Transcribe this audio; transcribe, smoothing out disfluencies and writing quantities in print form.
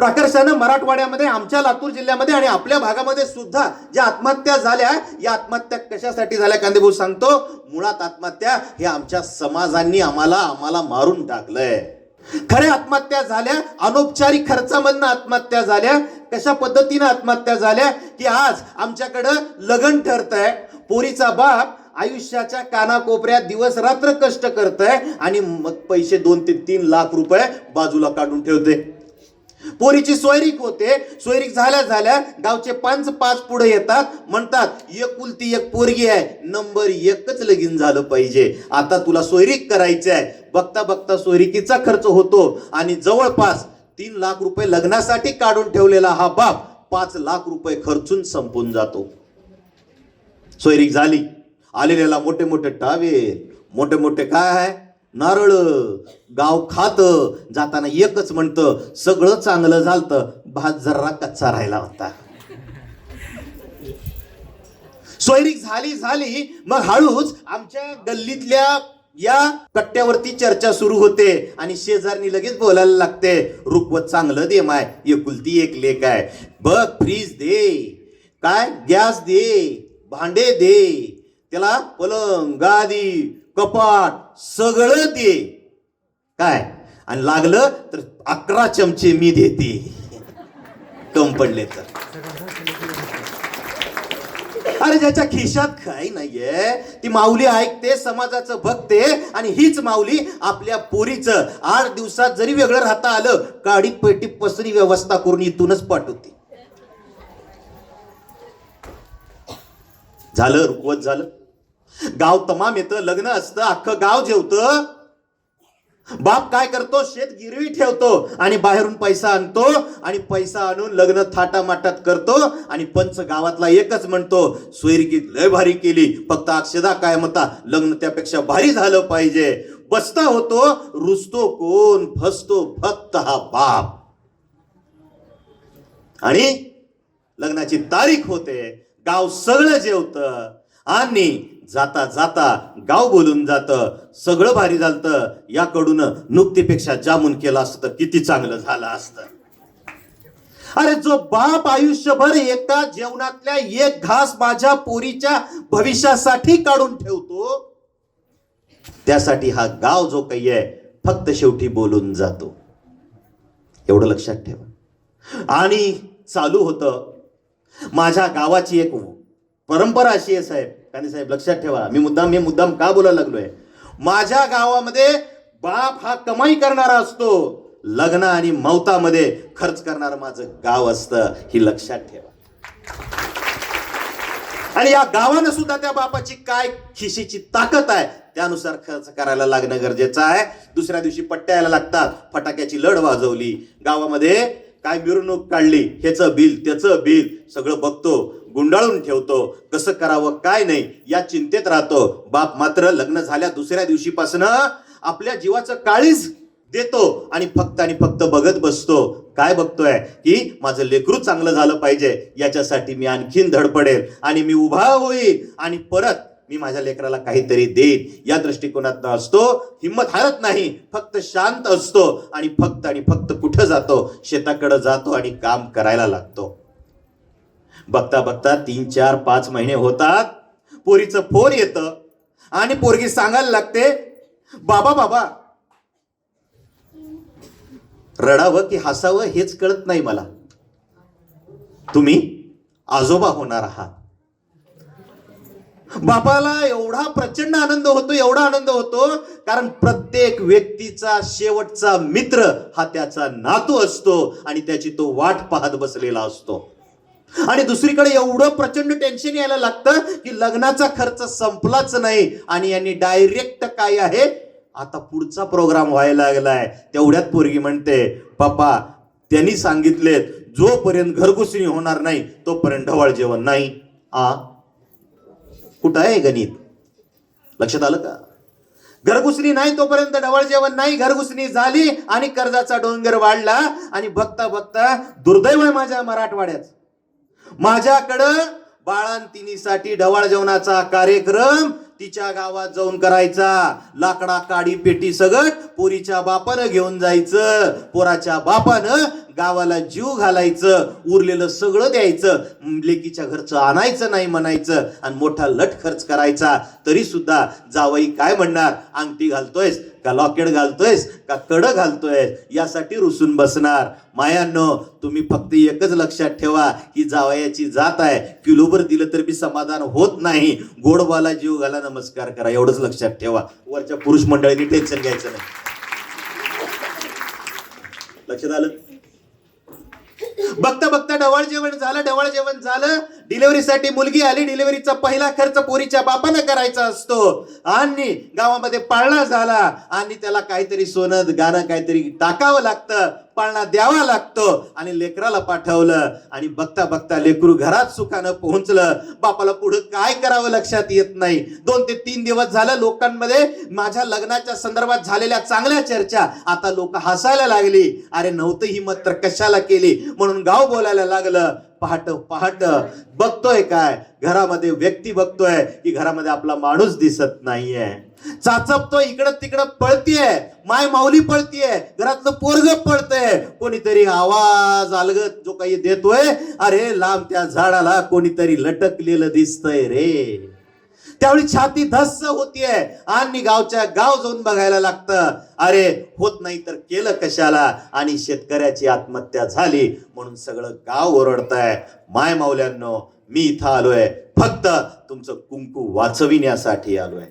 प्रकर्षानं मराठवाड्यामध्ये, आमच्या लातूर जिल्ह्यामध्ये आणि आपल्या भागामध्ये सुद्धा ज्या आत्महत्या झाल्या, या आत्महत्या कशासाठी झाल्या कांदेभाऊ सांगतो. मुळात आत्महत्या हे आमच्या समाजांनी आम्हाला मारून टाकलंय. खऱ्या आत्महत्या झाल्या अनौपचारिक खर्चामधनं आत्महत्या झाल्या. कशा पद्धतीनं आत्महत्या झाल्या की आज आमच्याकडं लग्न ठरतंय, पोरीचा बाप आयुष्याच्या कानाकोपऱ्यात दिवस रात्र कष्ट करतंय आणि मग पैसे 2 ते 3 लाख रुपये बाजूला काढून ठेवते. पोरीची सोयरीक होते, सोयरीक झाल्या गावचे 5 पुढे येतात, म्हणतात एकुलती एक पोरगी आहे, नंबर 1च लगीन झालं पाहिजे, आता तुला सोयरीक करायची आहे. बघता बघता सोयरिकीचा खर्च होतो आणि जवळपास 3 लाख रुपये लग्नासाठी काढून ठेवलेला हा बाप 5 लाख रुपये खर्चून संपून जातो. सोयरीक झाली, आलेल्याला मोठे मोठे टावेल, मोठे मोठे काय आहे नारळ, गाव खात जाताना एकच म्हणतं सगळं चांगलं झालतं, भात जरा कच्चा राहिला होता. सोयरीक झाली मग हळूच आमच्या गल्लीतल्या या कट्ट्यावरती चर्चा सुरू होते आणि शेजारनी लगेच बोलायला लागते, रुखवत चांगलं दे माय, एकुलती एक लेक आहे, बघ फ्रीज दे, काय गॅस दे, भांडे दे, त्याला पलंग गादी कपाट सगळं दे, काय आणि लागलं तर 11 चमचे मी देते, कम पडले तर. अरे ज्याच्या खिशात काही नाहीये ती माऊली ऐकते, समाजाचं बघते आणि हीच माऊली आपल्या पोरीचं 8 दिवसात जरी वेगळं राहता आलं, काडी पेटी पसरी व्यवस्था करून इथूनच पाठवते. झालं रुकवत झालं, गाव तमाम येतं, लग्न असतं, अख्खं गाव जेवतं. बाप काय करतो, शेत गिरवी ठेवतो आणि बाहेरून पैसा आणतो आणि पैसा आणून लग्न थाटामाटात करतो आणि पंच गावातला एकच म्हणतो, सोयरिकीत लय भारी केली, फक्त अक्षदा काय म्हणता लग्न त्यापेक्षा भारी झालं पाहिजे. बसता होतो, रुसतो कोण, फसतो फक्त हा बाप. आणि लग्नाची तारीख होते, गाव सगळं जेवतं आणि जाता जाता गाव बोलून जातं, सगळं भारी झालं, याकडून नुकतीपेक्षा जामून केलं असतं तर किती चांगलं झालं असतं. अरे जो बाप आयुष्यभर एका जेवणातल्या एक घास माझ्या पोरीच्या भविष्यासाठी काढून ठेवतो, त्यासाठी हा गाव जो काही आहे फक्त शेवटी बोलून जातो. एवढं लक्षात ठेवा. आणि चालू होतं माझ्या गावाची एक परंपरा अशी आहे साहेब, कांदे साहेब लक्षात ठेवा, मी मुद्दाम का बोलायला लागलोय. माझ्या गावामध्ये बाप हा कमाई करणारा असतो, लग्न आणि मौतामध्ये खर्च करणारं माझं गाव असतं, ही लक्षात ठेवा. आणि या गावानं सुद्धा त्या बापाची काय खिशीची ताकद आहे त्यानुसार खर्च करायला लागणं गरजेचं आहे. दुसऱ्या दिवशी पट्ट्या यायला लागतात, फटाक्याची लढ वाजवली, गावामध्ये काय मिरवणूक काढली, ह्याचं बिल त्याचं बिल सगळं बघतो, गुंडाळून ठेवतो, कसं करावं काय नाही या चिंतेत राहतो. बाप मात्र लग्न झाल्या दुसऱ्या दिवशीपासून आपल्या जीवाचं काळीज देतो आणि फक्त बघत बसतो. काय बघतोय की माझं लेकरू चांगलं झालं पाहिजे, याच्यासाठी मी आणखीन धडपडेल आणि मी उभा होईल आणि परत मी माझ्या लेकराला काहीतरी देईन या दृष्टिकोनात असतो. हिंमत हारत नाही, फक्त शांत असतो आणि फक्त कुठं जातो, शेताकडे जातो आणि काम करायला लागतो. बघता बघता 3, 4, 5 महिने होतात, पोरीचं फोन येतं आणि पोरगी सांगायला लागते, बाबा. रडावं की हसावं हेच कळत नाही मला, तुम्ही आजोबा होणार आहात. बापाला एवढा प्रचंड आनंद होतो, कारण प्रत्येक व्यक्तीचा शेवटचा मित्र हा त्याचा नातू असतो आणि त्याची तो वाट पाहत बसलेला असतो. आणि दुसरीकडे एवढं प्रचंड टेन्शन यायला लागतं की लग्नाचा खर्च संपलाच नाही आणि यांनी डायरेक्ट काय आहे आता पुढचा प्रोग्राम व्हायला लागलाय. तेवढ्यात पोरगी म्हणते, पप्पा त्यांनी सांगितले जोपर्यंत घरगुसणी होणार नाही तोपर्यंत ढवळ जेवण नाही. कुठं आहे गणित, लक्षात आलं का? घरगुसणी नाही तोपर्यंत ढवळ जेवण नाही. घरगुसणी झाली आणि कर्जाचा डोंगर वाढला आणि बघता दुर्दैव आहे माझ्या मराठवाड्यात, माझ्याकडं बाळंतिणीसाठी ढवळ जेवणाचा कार्यक्रम तिच्या गावात जाऊन करायचा. लाकडा काडी पेटी सगळं पोरीच्या बापानं घेऊन जायचं, पोराच्या बापानं गावाला जीव घालायचं, उरलेलं सगळं द्यायचं, लेकीच्या घरचं आणायचं नाही म्हणायचं आणि मोठा लट खर्च करायचा. तरी सुद्धा जावई काय म्हणणार, अंगठी घालतोयस का लॉकेट घालतोयस का कडं घालतोयस, यासाठी रुसून बसणार. मायांनो, तुम्ही फक्त एकच लक्षात ठेवा, ही जावयाची जात आहे. किलोभर दिलं तर बी समाधान होत नाही. गोडबाला जीव घाला, नमस्कार करा, एवढंच लक्षात ठेवा. वरच्या पुरुष मंडळींनी टेन्शन घ्यायचं नाही. लक्षात आलं? बघता बघता ढवळ जेवण झालं. डिलिव्हरीसाठी मुलगी आली. डिलिव्हरीचा पहिला खर्च पोरीच्या बापानं करायचा असतो. आणि गावामध्ये पाळणा झाला आणि त्याला काहीतरी सोनं गाणं काहीतरी टाकावं लागतं, पाळणा द्यावा लागतो आणि लेकराला पाठवलं. आणि बघता बघता लेकरू घरात सुखानं पोहोचलं. बापाला पुढे काय करावं लक्षात येत नाही. 2 ते 3 दिवस झालं लोकांमध्ये माझ्या लग्नाच्या संदर्भात झालेल्या चांगल्या चर्चा आता लोक हसायला लागली. अरे नव्हतं हिंमत तर कशाला केली म्हणून गाव बोलायला लागलं. पहाट बघतोय काय, घरामध्ये व्यक्ती बघतोय की घरामध्ये आपला माणूस दिसत नाहीये. चाचपतोय, इकडं तिकडं पळतीये, माय माऊली पळतीये, घरातलं पोरग पळतंय. कोणीतरी आवाज अलगत जो काही देतोय, अरे लांब त्या झाडाला कोणीतरी लटकलेलं दिसतंय रे. त्यावेळी छाती धस्स होतीये आणि गावच्या गाव जाऊन बघायला लागतं. अरे होत नाही तर केलं कशाला. आणि शेतकऱ्याची आत्महत्या झाली म्हणून सगळं गाव ओरडतंय. माय माऊल्यांनो, मी इथं आलोय फक्त तुमचं कुंकू वाचविण्यासाठी आलोय.